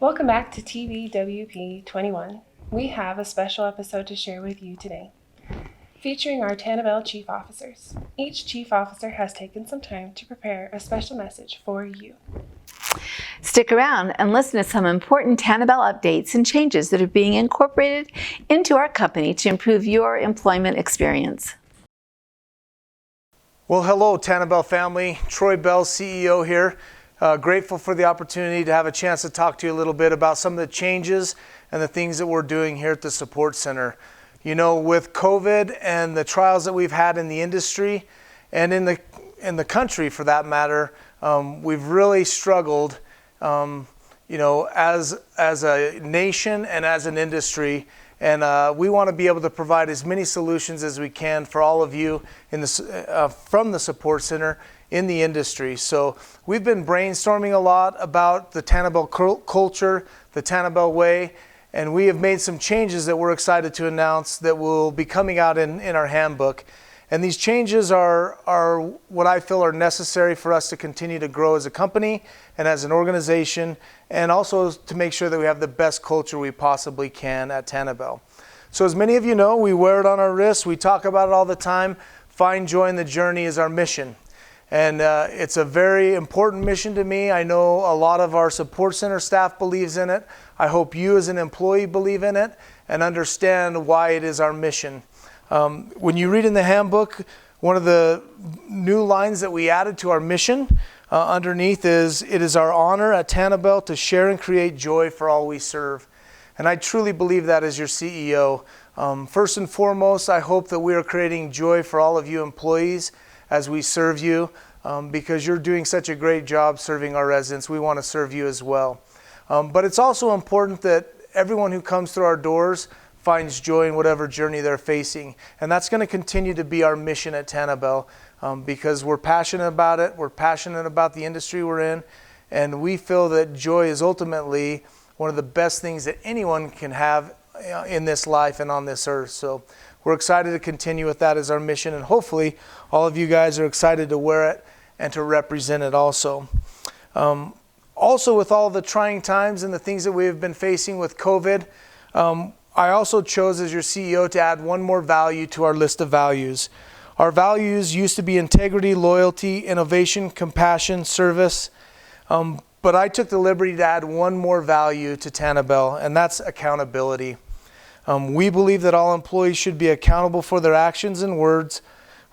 Welcome back to TBWP 21. We have a special episode to share with you today, featuring our TanaBell Chief Officers. Each Chief Officer has taken some time to prepare a special message for you. Stick around and listen to some important TanaBell updates and changes that are being incorporated into our company to improve your employment experience. Well, hello, TanaBell family. Troy Bell, CEO here. Grateful for the opportunity to have a chance to talk to you a little bit about some of the changes and the things that we're doing here at the support center. You know, with COVID and the trials that we've had in the industry and in the country for that matter, we've really struggled, you know, as a nation and as an industry. And we want to be able to provide as many solutions as we can for all of you from the support center in the industry. So we've been brainstorming a lot about the TanaBell culture, the TanaBell way, and we have made some changes that we're excited to announce that will be coming out in our handbook. And these changes are what I feel are necessary for us to continue to grow as a company and as an organization, and also to make sure that we have the best culture we possibly can at TanaBell. So as many of you know, we wear it on our wrists, we talk about it all the time. Find joy in the journey is our mission. And it's a very important mission to me. I know a lot of our support center staff believes in it. I hope you as an employee believe in it and understand why it is our mission. When you read in the handbook, one of the new lines that we added to our mission underneath is, "It is our honor at TanaBell to share and create joy for all we serve." And I truly believe that as your CEO. First and foremost, I hope that we are creating joy for all of you employees as we serve you, because you're doing such a great job serving our residents. We want to serve you as well. But it's also important that everyone who comes through our doors finds joy in whatever journey they're facing. And that's going to continue to be our mission at TanaBell, because we're passionate about it. We're passionate about the industry we're in. And we feel that joy is ultimately one of the best things that anyone can have in this life and on this earth. So we're excited to continue with that as our mission, and hopefully all of you guys are excited to wear it and to represent it also. Also, with all the trying times and the things that we have been facing with COVID, I also chose as your CEO to add one more value to our list of values. Our values used to be integrity, loyalty, innovation, compassion, service, but I took the liberty to add one more value to TanaBell, and that's accountability. We believe that all employees should be accountable for their actions and words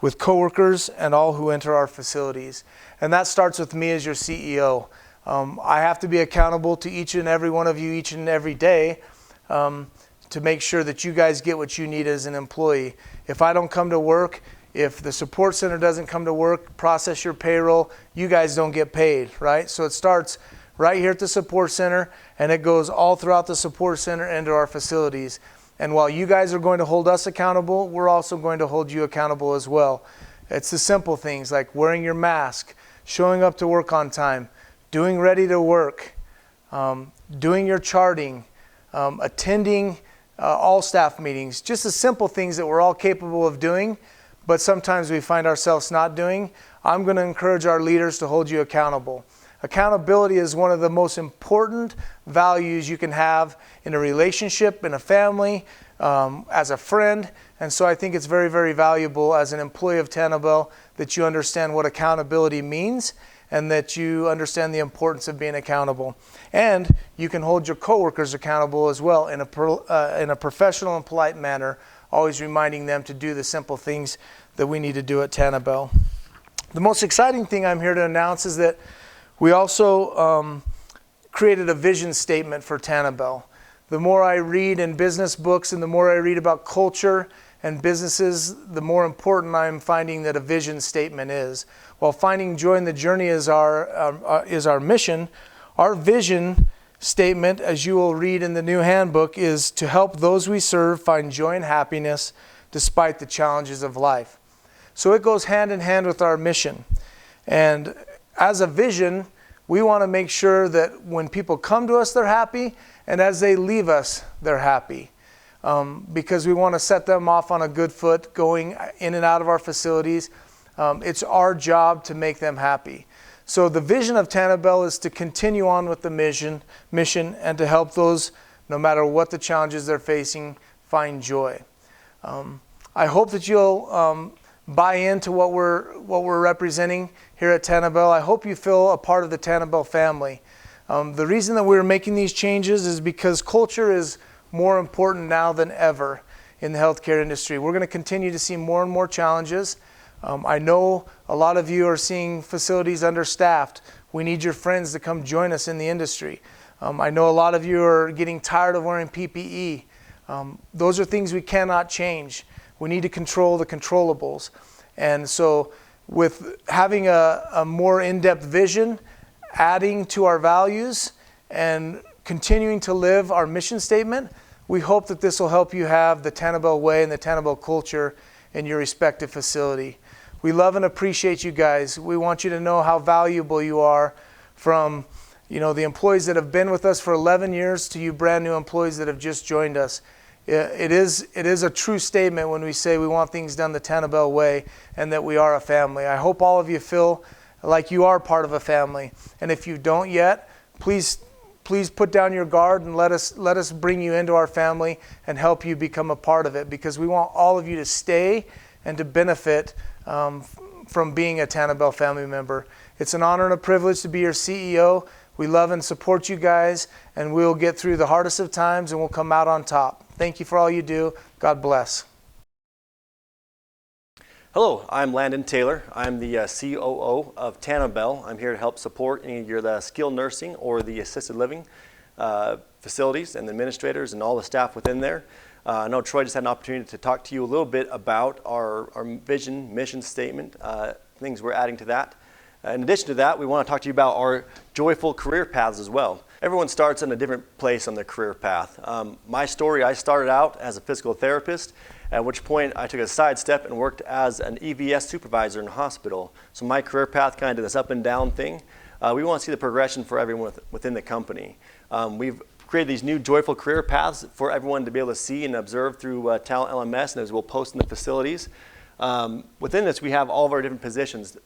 with coworkers and all who enter our facilities. And that starts with me as your CEO. I have to be accountable to each and every one of you each and every day to make sure that you guys get what you need as an employee. If I don't come to work, if the support center doesn't come to work, process your payroll, you guys don't get paid, right? So it starts right here at the support center, and it goes all throughout the support center and to our facilities. And while you guys are going to hold us accountable, we're also going to hold you accountable as well. It's the simple things like wearing your mask, showing up to work on time, doing ready to work, doing your charting, attending all staff meetings, just the simple things that we're all capable of doing, but sometimes we find ourselves not doing. I'm going to encourage our leaders to hold you accountable. Accountability is one of the most important values you can have in a relationship, in a family, as a friend. And so I think it's very, very valuable as an employee of TanaBell that you understand what accountability means and that you understand the importance of being accountable. And you can hold your coworkers accountable as well in a professional and polite manner, always reminding them to do the simple things that we need to do at TanaBell. The most exciting thing I'm here to announce is that we also created a vision statement for TanaBell. The more I read in business books and the more I read about culture and businesses, the more important I'm finding that a vision statement is. While finding joy in the journey is our mission, our vision statement, as you will read in the new handbook, is to help those we serve find joy and happiness despite the challenges of life. So it goes hand in hand with our mission. And as a vision, we want to make sure that when people come to us, they're happy, and as they leave us, they're happy. Because we want to set them off on a good foot going in and out of our facilities. It's our job to make them happy. So the vision of TanaBell is to continue on with the mission and to help those, no matter what the challenges they're facing, find joy. I hope that you'll buy into what we're representing here at TanaBell. I hope you feel a part of the TanaBell family. The reason that we're making these changes is because culture is more important now than ever in the healthcare industry. We're going to continue to see more and more challenges. I know a lot of you are seeing facilities understaffed. We need your friends to come join us in the industry. I know a lot of you are getting tired of wearing PPE. Those are things we cannot change. We need to control the controllables. And so with having a more in-depth vision, adding to our values, and continuing to live our mission statement, we hope that this will help you have the TanaBell way and the TanaBell culture in your respective facility. We love and appreciate you guys. We want you to know how valuable you are, from the employees that have been with us for 11 years to you brand new employees that have just joined us. It is a true statement when we say we want things done the TanaBell way and that we are a family. I hope all of you feel like you are part of a family. And if you don't yet, please put down your guard and let us bring you into our family and help you become a part of it, because we want all of you to stay and to benefit from being a TanaBell family member. It's an honor and a privilege to be your CEO. We love and support you guys, and we'll get through the hardest of times and we'll come out on top. Thank you for all you do. God bless. Hello, I'm Landon Taylor. I'm the COO of TanaBell. I'm here to help support any of the skilled nursing or the assisted living facilities and the administrators and all the staff within there. I know Troy just had an opportunity to talk to you a little bit about our vision, mission statement, things we're adding to that. In addition to that, we want to talk to you about our joyful career paths as well. Everyone starts in a different place on their career path. My story, I started out as a physical therapist, at which point I took a sidestep and worked as an EVS supervisor in a hospital. So my career path kind of did this up and down thing. We want to see the progression for everyone within the company. We've created these new joyful career paths for everyone to be able to see and observe through Talent LMS, and as we'll post in the facilities. Within this, we have all of our different positions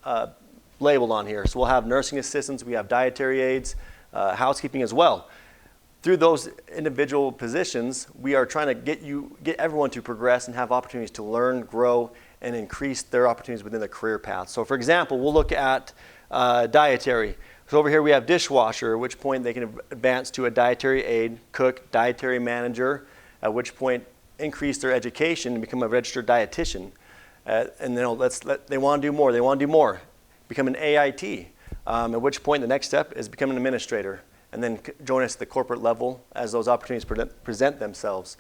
labeled on here. So we'll have nursing assistants, we have dietary aides, housekeeping as well. Through those individual positions, we are trying to get everyone to progress and have opportunities to learn, grow, and increase their opportunities within the career path. So for example, we'll look at dietary. So over here we have dishwasher, at which point they can advance to a dietary aide, cook, dietary manager, at which point increase their education and become a registered dietitian. And they want to do more, they want to do more. Become an AIT, at which point the next step is become an administrator, and then join us at the corporate level as those opportunities present themselves.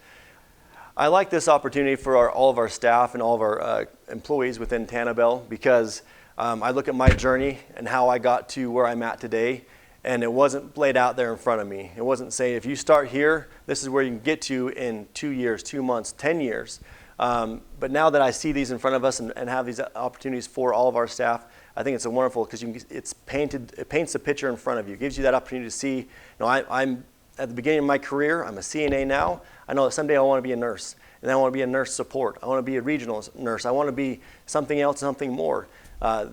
I like this opportunity for all of our staff and all of our employees within TanaBell, because I look at my journey and how I got to where I'm at today, and it wasn't laid out there in front of me. It wasn't saying, if you start here, this is where you can get to in 2 years, 2 months, 10 years. But now that I see these in front of us and have these opportunities for all of our staff, I think it's a wonderful, because it paints a picture in front of you. It gives you that opportunity to see, I'm at the beginning of my career, I'm a CNA now. I know that someday I want to be a nurse, and I want to be a nurse support. I want to be a regional nurse. I want to be something else, something more.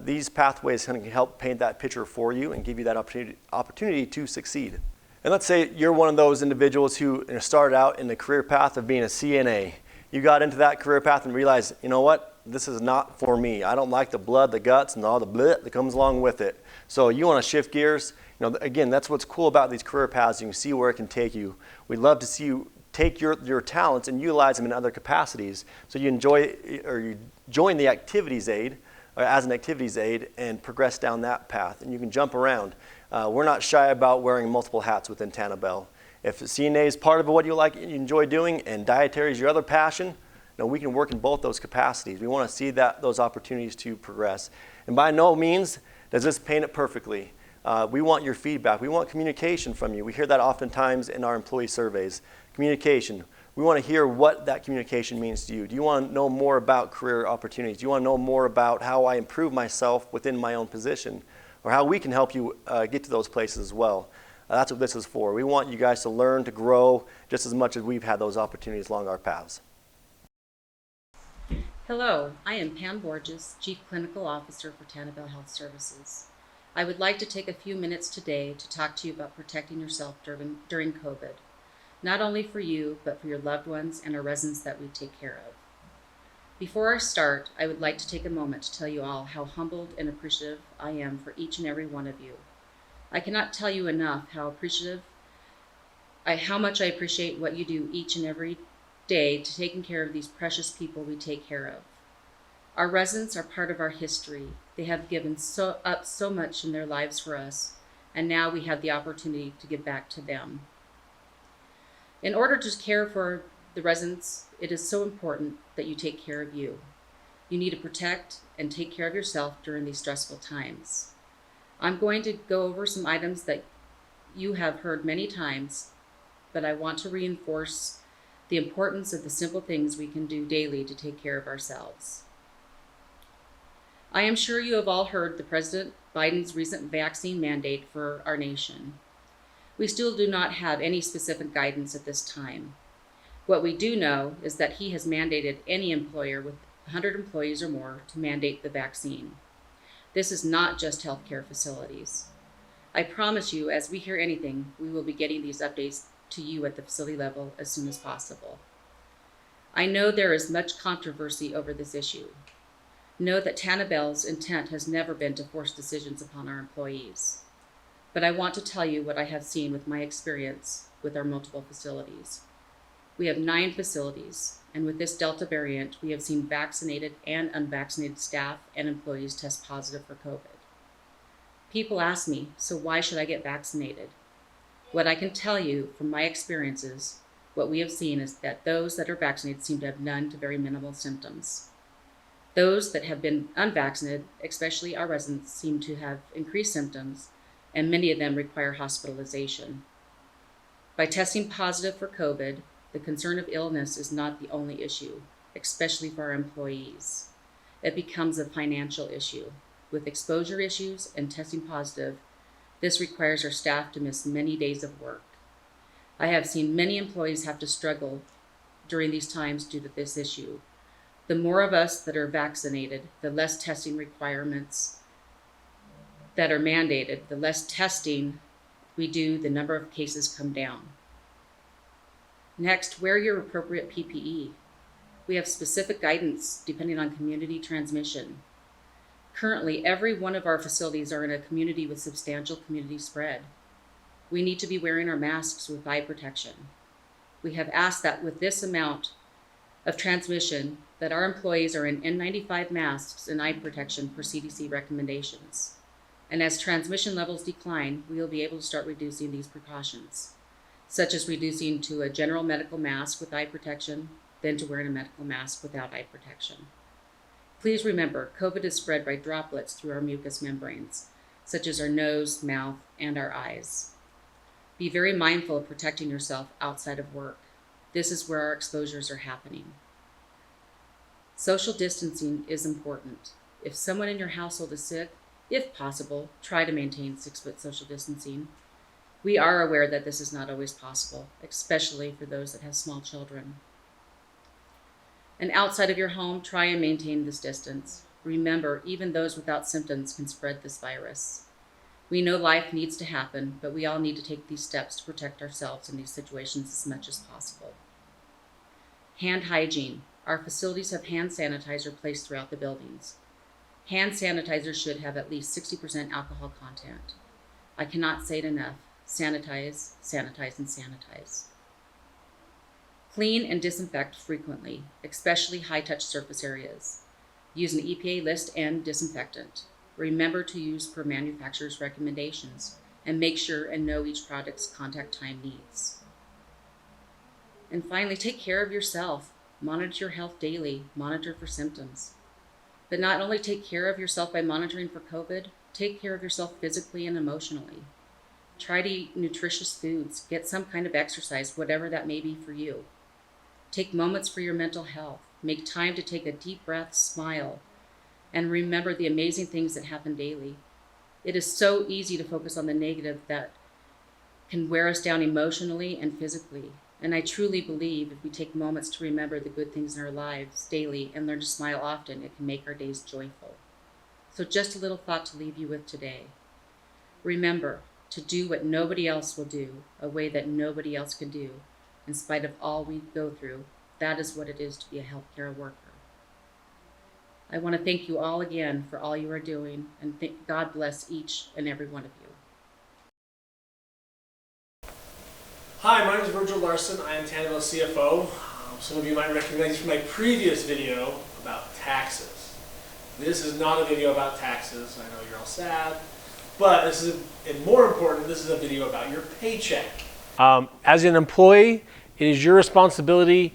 These pathways can help paint that picture for you and give you that opportunity to succeed. And let's say you're one of those individuals who started out in the career path of being a CNA. You got into that career path and realized, you know what? This is not for me. I don't like the blood, the guts, and all the bleh that comes along with it. So you want to shift gears. Again, that's what's cool about these career paths. You can see where it can take you. We'd love to see you take your talents and utilize them in other capacities. So you join the activities aid, or as an activities aid, and progress down that path. And you can jump around. We're not shy about wearing multiple hats within TanaBell. If CNA is part of what you enjoy doing, and dietary is your other passion, we can work in both those capacities. We want to see those opportunities to progress. And by no means does this paint it perfectly. We want your feedback. We want communication from you. We hear that oftentimes in our employee surveys. Communication. We want to hear what that communication means to you. Do you want to know more about career opportunities? Do you want to know more about how I improve myself within my own position? Or how we can help you get to those places as well? That's what this is for. We want you guys to learn, to grow, just as much as we've had those opportunities along our paths. Hello, I am Pam Borges, Chief Clinical Officer for TanaBell Health Services. I would like to take a few minutes today to talk to you about protecting yourself during COVID, not only for you, but for your loved ones and our residents that we take care of. Before I start, I would like to take a moment to tell you all how humbled and appreciative I am for each and every one of you. I cannot tell you enough how much I appreciate what you do each and every day to taking care of these precious people we take care of. Our residents are part of our history. They have given up so much in their lives for us, and now we have the opportunity to give back to them. In order to care for the residents, it is so important that you take care of you. You need to protect and take care of yourself during these stressful times. I'm going to go over some items that you have heard many times, but I want to reinforce the importance of the simple things we can do daily to take care of ourselves. I am sure you have all heard the President Biden's recent vaccine mandate for our nation. We still do not have any specific guidance at this time. What we do know is that he has mandated any employer with 100 employees or more to mandate the vaccine. This is not just healthcare facilities. I promise you, as we hear anything, we will be getting these updates to you at the facility level as soon as possible. I know there is much controversy over this issue. Know that TanaBell's intent has never been to force decisions upon our employees. But I want to tell you what I have seen with my experience with our multiple facilities. We have 9 facilities, and with this Delta variant, we have seen vaccinated and unvaccinated staff and employees test positive for COVID. People ask me, so why should I get vaccinated? What I can tell you from my experiences, what we have seen is that those that are vaccinated seem to have none to very minimal symptoms. Those that have been unvaccinated, especially our residents, seem to have increased symptoms, and many of them require hospitalization. By testing positive for COVID, the concern of illness is not the only issue, especially for our employees. It becomes a financial issue. With exposure issues and testing positive, this requires our staff to miss many days of work. I have seen many employees have to struggle during these times due to this issue. The more of us that are vaccinated, the less testing requirements that are mandated, the less testing we do, the number of cases come down. Next, wear your appropriate PPE. We have specific guidance depending on community transmission. Currently, every one of our facilities are in a community with substantial community spread. We need to be wearing our masks with eye protection. We have asked that with this amount of transmission, that our employees are in N95 masks and eye protection per CDC recommendations. And as transmission levels decline, we will be able to start reducing these precautions, such as reducing to a general medical mask with eye protection, then to wearing a medical mask without eye protection. Please remember, COVID is spread by droplets through our mucous membranes, such as our nose, mouth, and our eyes. Be very mindful of protecting yourself outside of work. This is where our exposures are happening. Social distancing is important. If someone in your household is sick, if possible, try to maintain 6-foot social distancing. We are aware that this is not always possible, especially for those that have small children. And outside of your home, try and maintain this distance. Remember, even those without symptoms can spread this virus. We know life needs to happen, but we all need to take these steps to protect ourselves in these situations as much as possible. Hand hygiene. Our facilities have hand sanitizer placed throughout the buildings. Hand sanitizer should have at least 60% alcohol content. I cannot say it enough. Sanitize, sanitize, and sanitize. Clean and disinfect frequently, especially high-touch surface areas. Use an EPA list and disinfectant. Remember to use per manufacturer's recommendations and make sure and know each product's contact time needs. And finally, take care of yourself. Monitor your health daily. Monitor for symptoms. But not only take care of yourself by monitoring for COVID, take care of yourself physically and emotionally. Try to eat nutritious foods. Get some kind of exercise, whatever that may be for you. Take moments for your mental health. Make time to take a deep breath, smile, and remember the amazing things that happen daily. It is so easy to focus on the negative that can wear us down emotionally and physically. And I truly believe if we take moments to remember the good things in our lives daily and learn to smile often, it can make our days joyful. So just a little thought to leave you with today. Remember to do what nobody else will do, a way that nobody else can do, in spite of all we go through. That is what it is to be a healthcare worker. I want to thank you all again for all you are doing, and God bless each and every one of you. Hi, my name is Virgil Larson. I am TanaBell CFO. Some of you might recognize from my previous video about taxes. This is not a video about taxes. I know you're all sad, but this is, and more important, this is a video about your paycheck. As an employee, it is your responsibility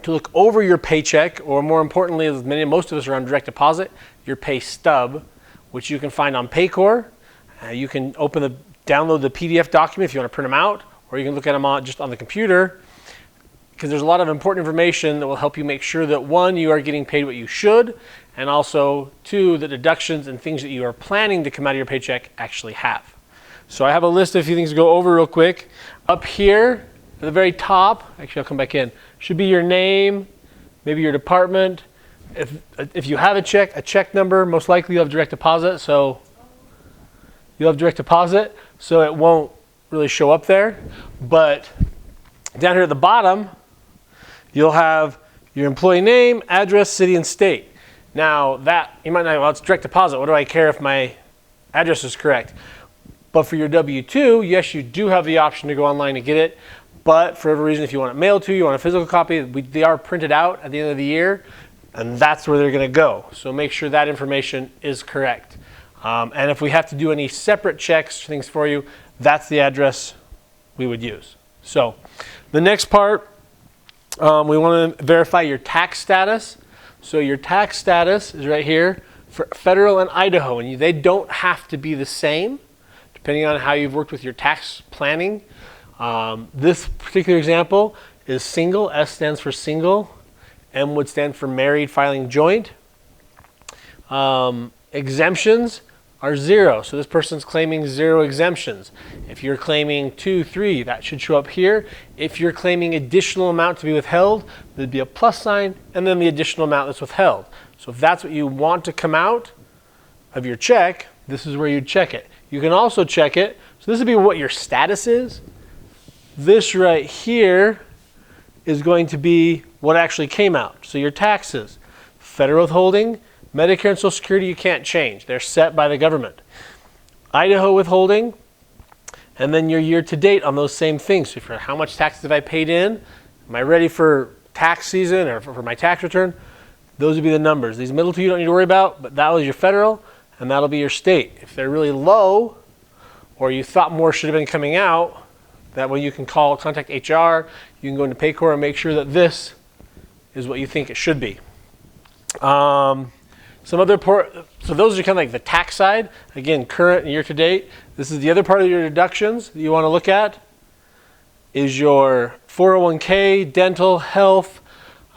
to look over your paycheck, or more importantly, as most of us are on direct deposit, your pay stub, which you can find on Paycor. You can download the PDF document if you want to print them out, or you can look at them just on the computer, because there's a lot of important information that will help you make sure that, one, you are getting paid what you should, and also, two, the deductions and things that you are planning to come out of your paycheck actually have. So I have a list of a few things to go over real quick. Up here at the very top, actually I'll come back in, should be your name, maybe your department. If you have a check number, most likely you'll have direct deposit, so it won't really show up there. But down here at the bottom, you'll have your employee name, address, city, and state. Now that, you might not, well, it's direct deposit. What do I care if my address is correct? But for your W-2, yes, you do have the option to go online and get it. But for every reason, if you want it mailed to you, you want a physical copy, they are printed out at the end of the year, and that's where they're going to go. So make sure that information is correct. And if we have to do any separate checks, things for you, that's the address we would use. So the next part, we want to verify your tax status. So your tax status is right here for federal and Idaho, and they don't have to be the same depending on how you've worked with your tax planning. This particular example is single. S stands for single. M would stand for married filing joint. Exemptions are 0. So this person's claiming 0 exemptions. If you're claiming 2, 3, that should show up here. If you're claiming additional amount to be withheld, there'd be a plus sign and then the additional amount that's withheld. So if that's what you want to come out of your check, this is where you'd check it. You can also check it. So this would be what your status is. This right here is going to be what actually came out. So your taxes, federal withholding, Medicare and Social Security, you can't change. They're set by the government. Idaho withholding, and then your year to date on those same things. So for how much taxes have I paid in? Am I ready for tax season or for my tax return? Those would be the numbers. These middle two you don't need to worry about, but that was your federal, and that'll be your state. If they're really low, or you thought more should have been coming out, that way you can contact HR, you can go into Paycor and make sure that this is what you think it should be. So those are kind of like the tax side. Again, current and year to date. This is the other part of your deductions that you want to look at is your 401k, dental, health,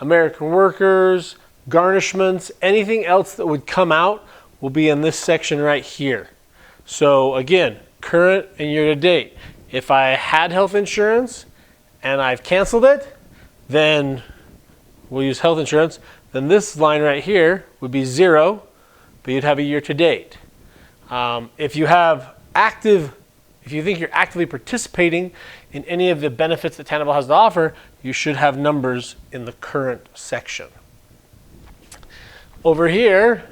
American workers, garnishments, anything else that would come out will be in this section right here. So again, current and year to date. If I had health insurance and I've canceled it, then we'll use health insurance. Then this line right here would be 0, but you'd have a year to date. If you think you're actively participating in any of the benefits that TanaBell has to offer, you should have numbers in the current section. Over here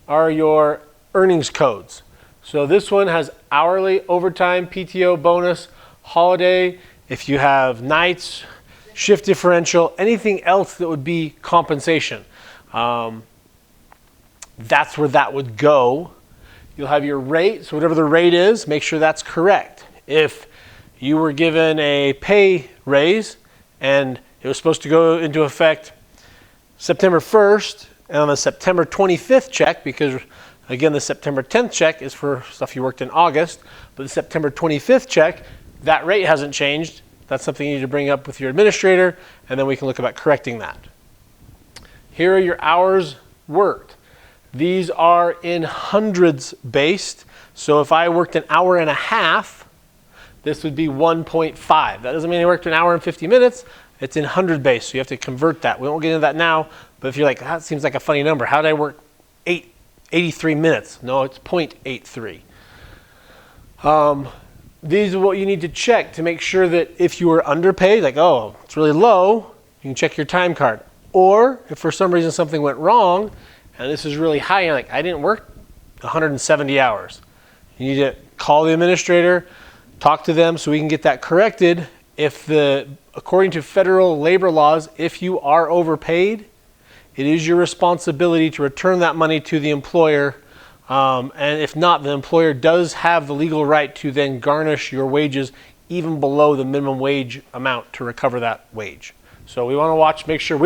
are your earnings codes. So this one has hourly, overtime, PTO, bonus, holiday. If you have nights, shift differential, anything else that would be compensation. That's where that would go. You'll have your rate, so whatever the rate is, make sure that's correct. If you were given a pay raise and it was supposed to go into effect September 1st, and on the September 25th check, because again, the September 10th check is for stuff you worked in August, but the September 25th check, that rate hasn't changed. That's something you need to bring up with your administrator, and then we can look about correcting that. Here are your hours worked. These are in hundreds based. So if I worked an hour and a half, this would be 1.5. That doesn't mean I worked an hour and 50 minutes. It's in 100 base, so you have to convert that. We won't get into that now, but if you're like, that seems like a funny number. How did I work 83 minutes? No, it's 0.83. These are what you need to check to make sure that if you were underpaid, like, oh, it's really low, you can check your time card. Or if for some reason something went wrong and this is really high, you're like, I didn't work 170 hours. You need to call the administrator, talk to them so we can get that corrected. According to federal labor laws, if you are overpaid, it is your responsibility to return that money to the employer. And if not, the employer does have the legal right to then garnish your wages even below the minimum wage amount to recover that wage. So we want to make sure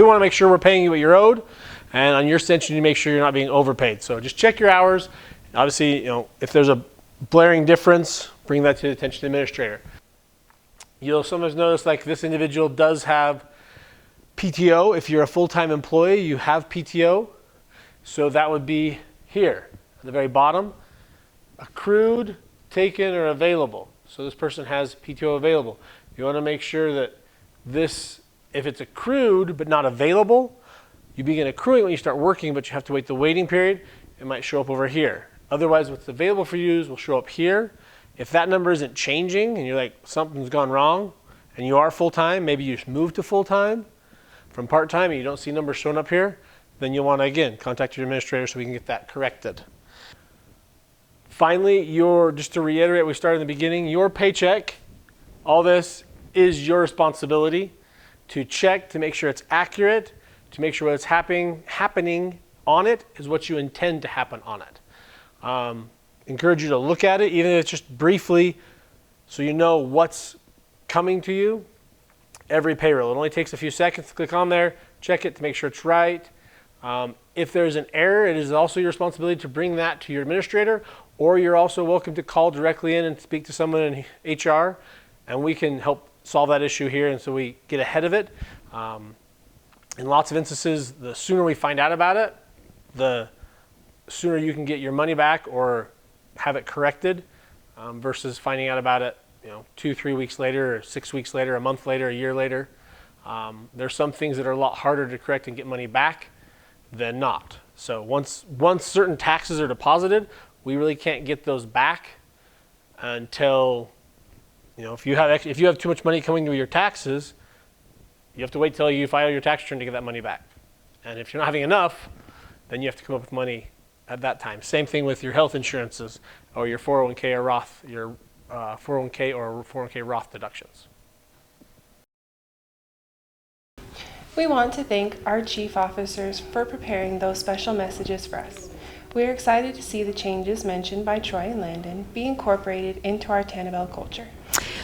we're paying you what you're owed, and on your extension, you need to make sure you're not being overpaid. So just check your hours. Obviously, if there's a blaring difference, bring that to the attention of the administrator. You'll sometimes notice like this individual does have PTO. If you're a full-time employee, you have PTO. So that would be here. The very bottom, accrued, taken, or available. So this person has PTO available. You want to make sure that if it's accrued but not available, you begin accruing when you start working, but you have to wait the waiting period. It might show up over here. Otherwise, what's available for you will show up here. If that number isn't changing and you're like, something's gone wrong, and you are full-time, maybe you just moved to full-time from part-time and you don't see numbers showing up here, then you'll want to, again, contact your administrator so we can get that corrected. Finally, just to reiterate what we started in the beginning, your paycheck, all this is your responsibility to check, to make sure it's accurate, to make sure what's happening on it is what you intend to happen on it. Encourage you to look at it, even if it's just briefly, so you know what's coming to you every payroll. It only takes a few seconds to click on there, check it to make sure it's right. If there's an error, it is also your responsibility to bring that to your administrator, or you're also welcome to call directly in and speak to someone in HR, and we can help solve that issue here, and so we get ahead of it. In lots of instances, the sooner we find out about it, the sooner you can get your money back or have it corrected, versus finding out about it 2-3 weeks later, or 6 weeks later, a month later, a year later. There's some things that are a lot harder to correct and get money back than not. So once certain taxes are deposited, we really can't get those back until, if you have too much money coming to your taxes, you have to wait till you file your tax return to get that money back. And if you're not having enough, then you have to come up with money at that time. Same thing with your health insurances or your 401k or Roth, your 401k or 401k Roth deductions. We want to thank our chief officers for preparing those special messages for us. We are excited to see the changes mentioned by Troy and Landon be incorporated into our TanaBell culture.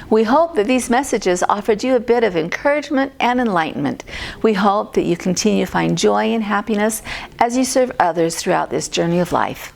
We hope that these messages offered you a bit of encouragement and enlightenment. We hope that you continue to find joy and happiness as you serve others throughout this journey of life.